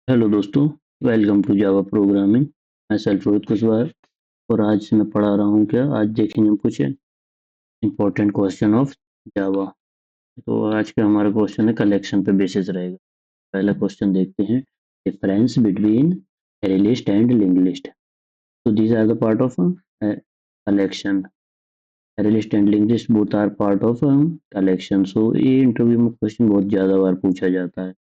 Hello दोस्तों, welcome to Java programming. मैं self Rohit Kushwaha और आज मैं पढ़ा रहा हूँ क्या। आज देखेंगे हम कुछ इंपॉर्टेंट क्वेश्चन ऑफ जावा। तो आज का हमारा क्वेश्चन है कलेक्शन पे बेसिस रहेगा। पहला क्वेश्चन देखते हैं, difference between array list and link list. तो these are the part of collection. Array list and link list both are part of collection. So ये इंटरव्यू में क्वेश्चन बहुत ज़्यादा बार पूछा जाता है।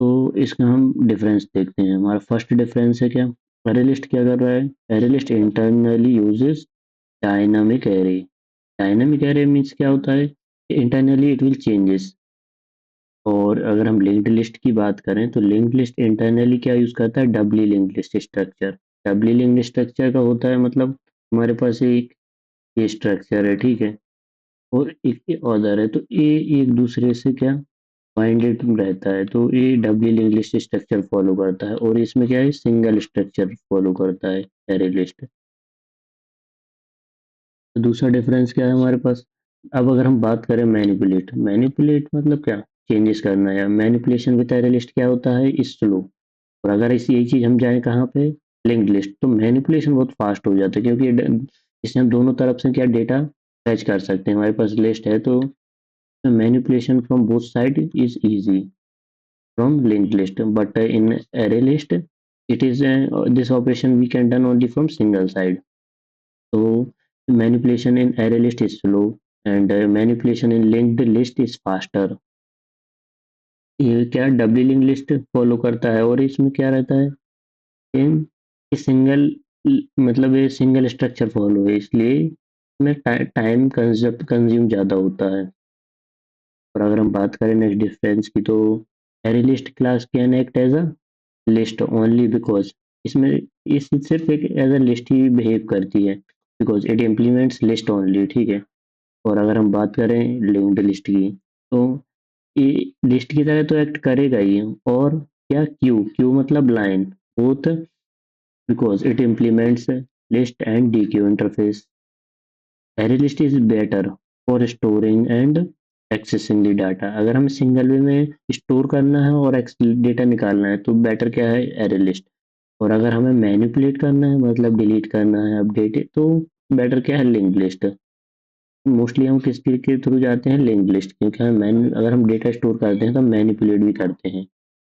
तो इसका हम डिफरेंस देखते हैं। हमारा फर्स्ट डिफरेंस है क्या, एरे लिस्ट क्या कर रहा है। Array list internally uses dynamic array. Dynamic array means क्या होता है, इंटरनली इट विल चेंजेस। और अगर हम लिंक्ड लिस्ट की बात करें तो लिंक्ड लिस्ट इंटरनली क्या यूज करता है, doubly linked list structure. Doubly linked structure का होता है मतलब हमारे पास एक ये स्ट्रक्चर है, ठीक है, और एक अदर है, तो ये एक दूसरे से क्या बाइंडेड रहता है। तो ये डबली लिंक लिस्ट स्ट्रक्चर फॉलो करता है और इसमें क्या है, सिंगल स्ट्रक्चर फॉलो करता है एरे लिस्ट। तो दूसरा डिफरेंस क्या है हमारे पास। अब अगर हम बात करें मैनिपुलेट, मैनिपुलेट मतलब क्या, चेंजेस करना। या मैनिपुलेशन विद एरे लिस्ट क्या होता है, स्लो। और अगर इस यही चीज हम जाएं कहाँ पे, लिंक्ड लिस्ट, तो मैनिपुलेशन बहुत फास्ट हो जाता है क्योंकि इससे हम दोनों तरफ से क्या डेटा फैच कर सकते हैं। हमारे पास लिस्ट है तो manipulation from both side is easy from linked list, but in array list it is this operation we can done only from single side. So manipulation in array list is slow and manipulation in linked list is faster. ये क्या डबली link list follow करता है और इसमें क्या रहता है, same single, मतलब ये सिंगल स्ट्रक्चर फॉलो है, इसलिए इसमें टाइम कंज्यूम ज़्यादा होता है। और अगर हम बात करें नेक्स्ट डिफरेंस की, तो array list class can act as a list only because, इसमें इस सिर्फ एक एज अ लिस्ट ही बिहेव करती है, because it implements list only, ठीक है। और अगर हम बात करें लिंक्ड लिस्ट की, तो ये लिस्ट की तरह तो एक्ट करेगा ही। और क्या, क्यू, क्यू मतलब line, both, because it implements list and D Q interface. Array list is better for storing and accessing the data. अगर हमें सिंगल वे में स्टोर करना है और डेटा निकालना है तो बेटर क्या है, एरे लिस्ट। और अगर हमें मैनिपुलेट करना है मतलब डिलीट करना है, अपडेट, तो बेटर क्या है, लिंक लिस्ट। मोस्टली हम किसके के थ्रू जाते हैं, लिंक लिस्ट, क्योंकि हम अगर हम डेटा स्टोर करते हैं तो मैनिपुलेट भी करते हैं,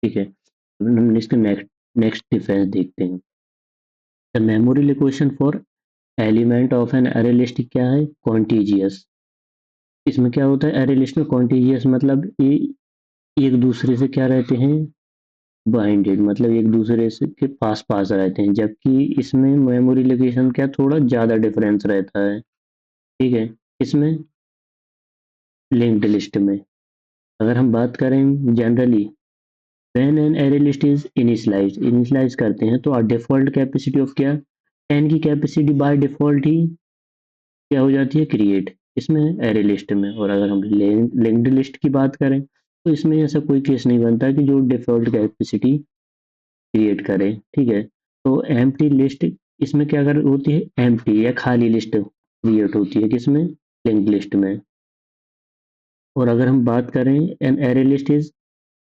ठीक है। अब हम इसका नेक्स्ट नेक्स्ट डिफरेंस देखते हैं। The memory location for element of an array list क्या है, कॉन्टिजियस। इसमें क्या होता है, अरे लिस्ट में कॉन्टिजियस मतलब ये एक दूसरे से क्या रहते हैं, बाइंडेड, मतलब एक दूसरे से के पास पास रहते हैं, जबकि इसमें मेमोरी लोकेशन क्या थोड़ा ज़्यादा डिफरेंस रहता है, ठीक है। इसमें लिंक्ड लिस्ट में अगर हम बात करें generally, when an array list is initialise, initialise करते हैं तो डिफॉल्ट कैपेसिटी ऑफ क्या, 10 की कैपेसिटी बाय डिफॉल्ट ही क्या हो जाती है, क्रिएट, इसमें एरे लिस्ट में। और अगर हम लिंक्ड लिस्ट की बात करें तो इसमें ऐसा कोई केस नहीं बनता कि जो डिफॉल्ट कैपेसिटी क्रिएट करें, ठीक है। तो एम्प्टी लिस्ट इसमें क्या कर होती है, एम्प्टी या खाली लिस्ट क्रिएट होती है किसमें, लिंक लिस्ट में। और अगर हम बात करें N array list is,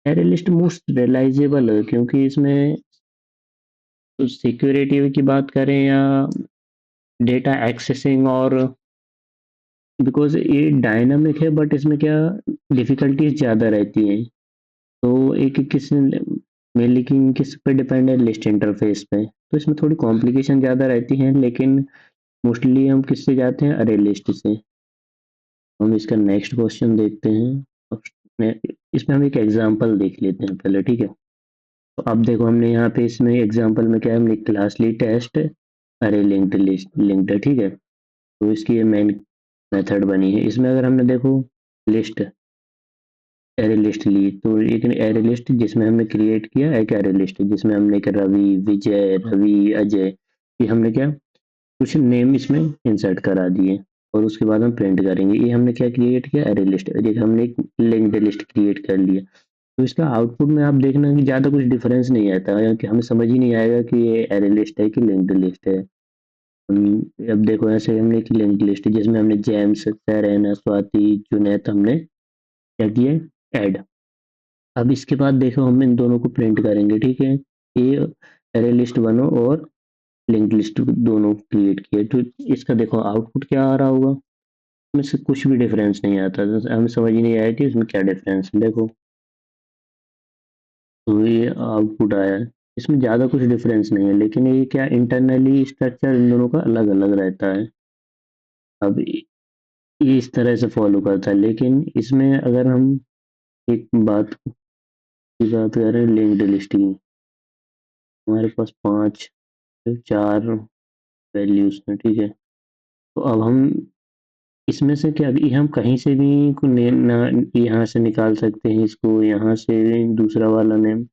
array list most realisable है क्योंकि इसमें सिक्योरिटी की बात करें या डेटा एक्सेसिंग, और बिकॉज ये डायनामिक है बट इसमें क्या डिफिकल्टीज ज़्यादा रहती हैं। तो एक किस मेनली किस पे डिपेंड है, लिस्ट इंटरफेस पे, तो इसमें थोड़ी कॉम्प्लिकेशन ज़्यादा रहती है, लेकिन मोस्टली हम किससे जाते हैं, अरे लिस्ट से। हम इसका नेक्स्ट क्वेश्चन देखते हैं। अब इसमें हम एक एग्जांपल देख लेते हैं पहले, ठीक है। तो अब देखो हमने यहाँ पे इसमें एग्जांपल में क्या है, हमने क्लास ली टेस्ट अरे लिंक्ड लिस्ट, लिंक्ड है, ठीक है। तो इसकी ये मेन मेथड बनी है। इसमें अगर हमने देखो लिस्ट, एरे लिस्ट ली, तो एक एरे लिस्ट जिसमें हमने क्रिएट किया, एक एरे लिस्ट जिसमें हमने क्या, रवि, विजय, रवि, अजय, ये हमने क्या कुछ नेम इसमें इंसर्ट करा दिए। और उसके बाद हम प्रिंट करेंगे, ये हमने क्या क्रिएट किया, एरे लिस्ट, एक हमने एक लिंक्ड लिस्ट क्रिएट कर लिया। तो इसका आउटपुट में आप देखना कि ज़्यादा कुछ डिफरेंस नहीं आता है, कि हमें समझ ही नहीं आएगा कि ये एरे लिस्ट है कि लिंक्ड लिस्ट है। अब देखो ऐसे हमने एक लिंक्ड लिस्ट जिसमें हमने जेम्स, सेरेना, स्वाति, जुनैद हमने क्या किए, ऐड। अब इसके बाद देखो हम इन दोनों को प्रिंट करेंगे, ठीक है। ये अरे लिस्ट बनो और लिंक्ड लिस्ट दोनों क्रिएट किए, तो इसका देखो आउटपुट क्या आ रहा होगा। इसमें से कुछ भी डिफरेंस नहीं आता, तो हमें समझ ही नहीं आया कि इसमें क्या डिफरेंस है। देखो तो ये आउटपुट आया है, इसमें ज़्यादा कुछ डिफरेंस नहीं है, लेकिन ये क्या इंटरनली स्ट्रक्चर इन दोनों का अलग अलग रहता है। अब ये इस तरह से फॉलो करता है, लेकिन इसमें अगर हम एक बात की बात करें लिंक्ड लिस्ट की, हमारे पास 5 4 वैल्यूज हैं, ठीक है। तो अब हम इसमें से क्या, अभी हम कहीं से भी को ना यहाँ से निकाल सकते हैं, इसको यहाँ से दूसरा वाला नेम,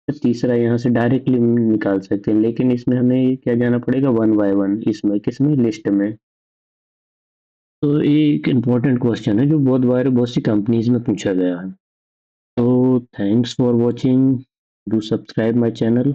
तीसरा यहाँ से डायरेक्टली निकाल सकते हैं, लेकिन इसमें हमें क्या जाना पड़ेगा वन बाय वन, इसमें किसमें लिस्ट में। तो ये एक इम्पोर्टेंट क्वेश्चन है जो बहुत बार बहुत सी कंपनीज में पूछा गया है। तो thanks for watching, do subscribe my channel.